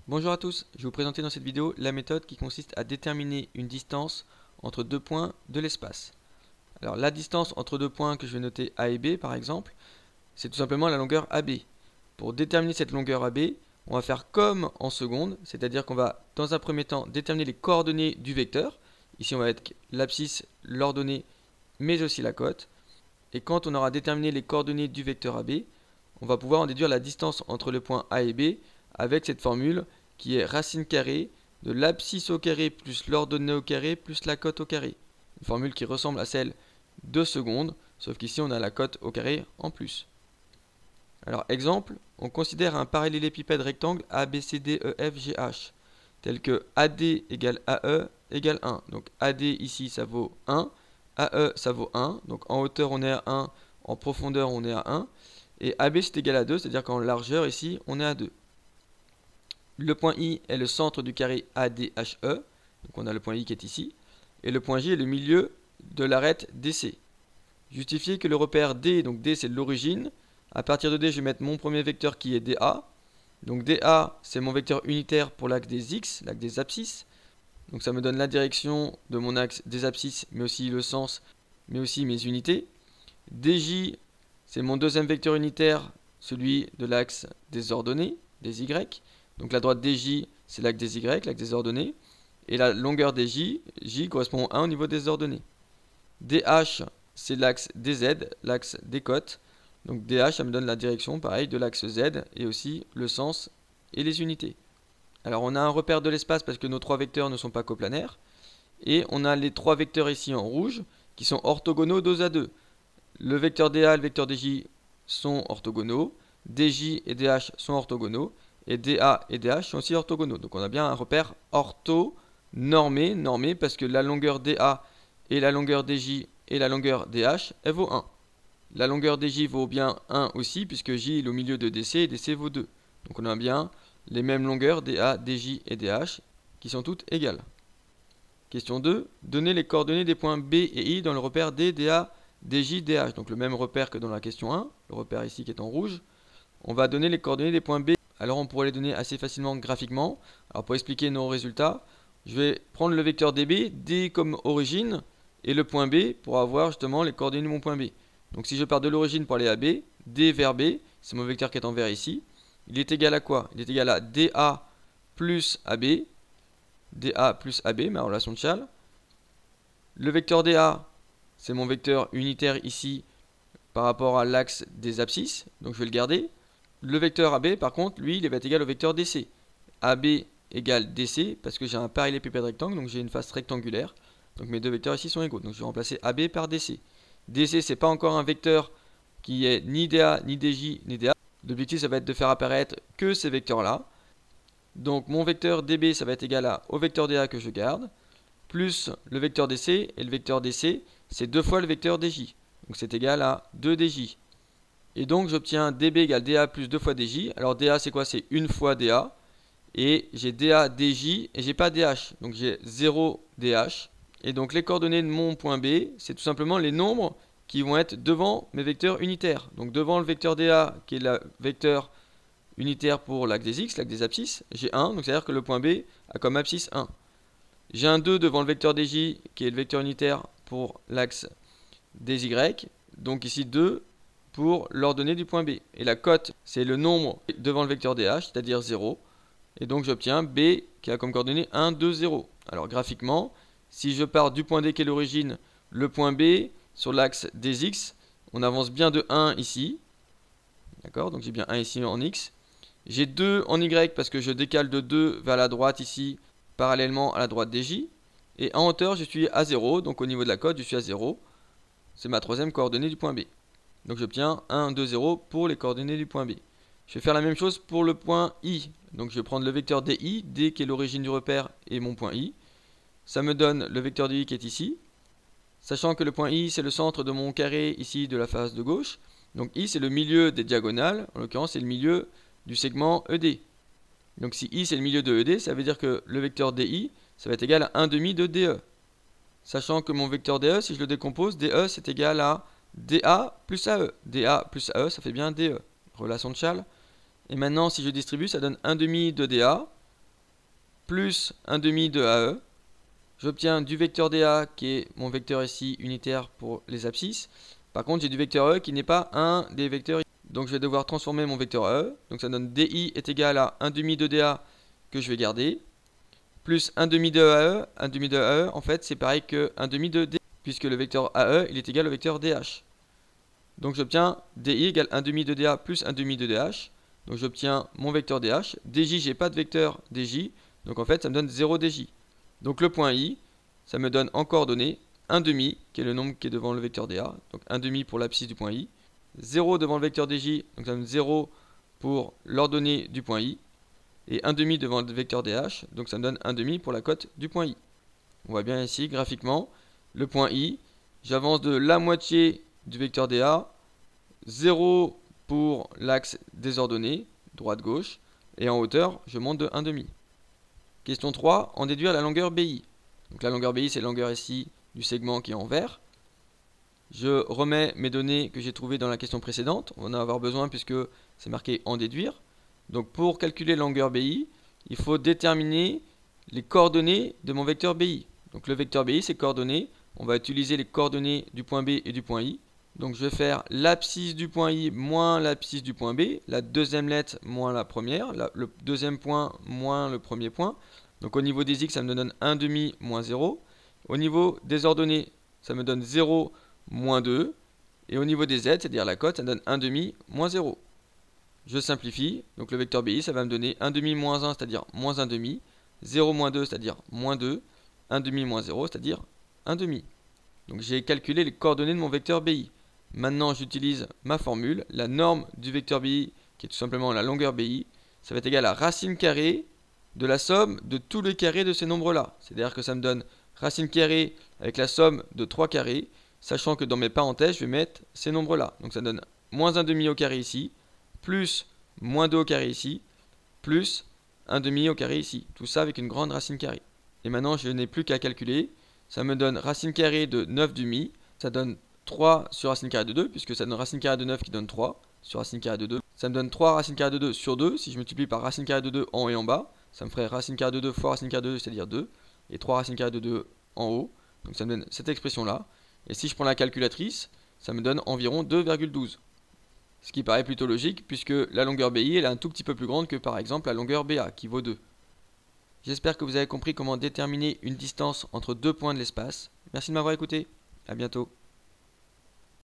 Bonjour à tous, je vais vous présenter dans cette vidéo la méthode qui consiste à déterminer une distance entre deux points de l'espace. Alors la distance entre deux points que je vais noter A et B par exemple, c'est tout simplement la longueur AB. Pour déterminer cette longueur AB, on va faire comme en seconde, c'est-à-dire qu'on va dans un premier temps déterminer les coordonnées du vecteur. Ici on va être l'abscisse, l'ordonnée, mais aussi la cote. Et quand on aura déterminé les coordonnées du vecteur AB, on va pouvoir en déduire la distance entre le point A et B avec cette formule qui est racine carrée de l'abscisse au carré plus l'ordonnée au carré plus la cote au carré. Une formule qui ressemble à celle de seconde, sauf qu'ici on a la cote au carré en plus. Alors exemple, on considère un parallélépipède rectangle ABCDEFGH, tel que AD égale AE égale 1. Donc AD ici ça vaut 1, AE ça vaut 1, donc en hauteur on est à 1, en profondeur on est à 1, et AB c'est égal à 2, c'est-à-dire qu'en largeur ici on est à 2. Le point I est le centre du carré ADHE, donc on a le point I qui est ici, et le point J est le milieu de l'arête DC. Justifier que le repère D, donc D c'est l'origine, à partir de D je vais mettre mon premier vecteur qui est DA, donc DA c'est mon vecteur unitaire pour l'axe des X, l'axe des abscisses, donc ça me donne la direction de mon axe des abscisses, mais aussi le sens, mais aussi mes unités. DJ c'est mon deuxième vecteur unitaire, celui de l'axe des ordonnées, des Y. Donc la droite DJ, c'est l'axe des Y, l'axe des ordonnées. Et la longueur des J correspond à 1 au niveau des ordonnées. DH, c'est l'axe des Z, l'axe des cotes. Donc DH, ça me donne la direction, pareil, de l'axe Z et aussi le sens et les unités. Alors on a un repère de l'espace parce que nos trois vecteurs ne sont pas coplanaires. Et on a les trois vecteurs ici en rouge qui sont orthogonaux dos à deux. Le vecteur DA et le vecteur DJ sont orthogonaux. DJ et DH sont orthogonaux. Et DA et DH sont aussi orthogonaux. Donc on a bien un repère ortho-normé, normé parce que la longueur DA et la longueur DJ et la longueur DH, elle vaut 1. La longueur DJ vaut bien 1 aussi puisque J est au milieu de DC et DC vaut 2. Donc on a bien les mêmes longueurs DA, DJ et DH qui sont toutes égales. Question 2. Donnez les coordonnées des points B et I dans le repère D, DA, DJ, DH. Donc le même repère que dans la question 1, le repère ici qui est en rouge. On va donner les coordonnées des points B. Alors on pourrait les donner assez facilement graphiquement. Alors pour expliquer nos résultats, je vais prendre le vecteur DB, D comme origine, et le point B pour avoir justement les coordonnées de mon point B. Donc si je pars de l'origine pour aller à B, D vers B, c'est mon vecteur qui est en vert ici, il est égal à quoi? Il est égal à DA plus AB, DA plus AB, ma relation de Chasles. Le vecteur DA, c'est mon vecteur unitaire ici par rapport à l'axe des abscisses, donc je vais le garder. Le vecteur AB, par contre, lui, il va être égal au vecteur DC. AB égale DC, parce que j'ai un parallélépipède rectangle, donc j'ai une face rectangulaire. Donc mes deux vecteurs ici sont égaux. Donc je vais remplacer AB par DC. DC, c'est pas encore un vecteur qui est ni DA, ni DJ, ni DA. L'objectif, ça va être de faire apparaître que ces vecteurs-là. Donc mon vecteur DB, ça va être égal au vecteur DA que je garde, plus le vecteur DC, et le vecteur DC, c'est 2 fois le vecteur DJ. Donc c'est égal à 2DJ. Et donc j'obtiens DB égale DA plus 2 fois DJ. Alors DA c'est quoi? C'est 1 fois DA. Et j'ai DA, DJ et j'ai pas DH. Donc j'ai 0 DH. Et donc les coordonnées de mon point B, c'est tout simplement les nombres qui vont être devant mes vecteurs unitaires. Donc devant le vecteur DA qui est le vecteur unitaire pour l'axe des X, l'axe des abscisses, j'ai 1. Donc c'est à dire que le point B a comme abscisse 1. J'ai un 2 devant le vecteur DJ qui est le vecteur unitaire pour l'axe des Y. Donc ici 2 pour l'ordonnée du point B. Et la cote, c'est le nombre devant le vecteur DH, c'est-à-dire 0. Et donc j'obtiens B qui a comme coordonnée 1, 2, 0. Alors graphiquement, si je pars du point D qui est l'origine, le point B sur l'axe des X, on avance bien de 1 ici. D'accord? Donc j'ai bien 1 ici en X. J'ai 2 en Y parce que je décale de 2 vers la droite ici, parallèlement à la droite des J. Et en hauteur, je suis à 0, donc au niveau de la cote, je suis à 0. C'est ma troisième coordonnée du point B. Donc j'obtiens 1, 2, 0 pour les coordonnées du point B. Je vais faire la même chose pour le point I. Donc je vais prendre le vecteur DI, D qui est l'origine du repère et mon point I. Ça me donne le vecteur DI qui est ici. Sachant que le point I c'est le centre de mon carré ici de la face de gauche. Donc I c'est le milieu des diagonales, en l'occurrence c'est le milieu du segment ED. Donc si I c'est le milieu de ED, ça veut dire que le vecteur DI ça va être égal à 1 demi de DE. Sachant que mon vecteur DE, si je le décompose, DE c'est égal à DA plus AE. DA plus AE, ça fait bien DE. Relation de Chasles. Et maintenant, si je distribue, ça donne 1 demi de DA plus 1/2 de AE. J'obtiens du vecteur DA qui est mon vecteur ici unitaire pour les abscisses. Par contre, j'ai du vecteur E qui n'est pas un des vecteurs. Donc je vais devoir transformer mon vecteur E. Donc ça donne DI est égal à 1/2 de DA que je vais garder. Plus 1/2 de AE. 1/2 de AE, en fait, c'est pareil que 1/2 de DA. Puisque le vecteur AE, il est égal au vecteur DH. Donc j'obtiens DI égale 1/2 de DA plus 1/2 de DH. Donc j'obtiens mon vecteur DH. DJ, j'ai pas de vecteur DJ. Donc en fait, ça me donne 0 DJ. Donc le point I, ça me donne en coordonnées 1/2, qui est le nombre qui est devant le vecteur DA. Donc 1/2 pour l'abscisse du point I. 0 devant le vecteur DJ, donc ça me donne 0 pour l'ordonnée du point I. Et 1/2 devant le vecteur DH, donc ça me donne 1/2 pour la cote du point I. On voit bien ici, graphiquement, le point I, j'avance de la moitié du vecteur DA, 0 pour l'axe des ordonnées, droite-gauche, et en hauteur, je monte de 1/2. Question 3, en déduire la longueur BI. Donc la longueur BI, c'est la longueur ici du segment qui est en vert. Je remets mes données que j'ai trouvées dans la question précédente. On va en avoir besoin puisque c'est marqué en déduire. Donc pour calculer la longueur BI, il faut déterminer les coordonnées de mon vecteur BI. Donc le vecteur BI, c'est coordonnées. On va utiliser les coordonnées du point B et du point I. Donc je vais faire l'abscisse du point I moins l'abscisse du point B, la deuxième lettre moins la première, le deuxième point moins le premier point. Donc au niveau des X, ça me donne 1/2 moins 0. Au niveau des ordonnées, ça me donne 0 moins 2. Et au niveau des Z, c'est-à-dire la cote, ça me donne 1/2 moins 0. Je simplifie, donc le vecteur BI, ça va me donner 1/2 moins 1, c'est-à-dire moins 1/2. 0 moins 2, c'est-à-dire moins 2. 1/2 moins 0, c'est-à-dire 1/2. Donc j'ai calculé les coordonnées de mon vecteur BI. Maintenant, j'utilise ma formule, la norme du vecteur BI, qui est tout simplement la longueur BI. Ça va être égal à racine carrée de la somme de tous les carrés de ces nombres-là. C'est-à-dire que ça me donne racine carrée avec la somme de 3 carrés, sachant que dans mes parenthèses, je vais mettre ces nombres-là. Donc ça donne moins 1/2 au carré ici, plus moins 2 au carré ici, plus 1/2 au carré ici. Tout ça avec une grande racine carrée. Et maintenant, je n'ai plus qu'à calculer. Ça me donne racine carrée de 9/2. Ça donne 3 sur racine carrée de 2, puisque ça donne racine carrée de 9 qui donne 3 sur racine carrée de 2. Ça me donne 3 racine carrée de 2 sur 2. Si je multiplie par racine carrée de 2 en haut et en bas, ça me ferait racine carrée de 2 fois racine carrée de 2, c'est-à-dire 2. Et 3 racine carrée de 2 en haut. Donc ça me donne cette expression-là. Et si je prends la calculatrice, ça me donne environ 2,12. Ce qui paraît plutôt logique, puisque la longueur BI elle est un tout petit peu plus grande que par exemple la longueur BA, qui vaut 2. J'espère que vous avez compris comment déterminer une distance entre deux points de l'espace. Merci de m'avoir écouté. À bientôt.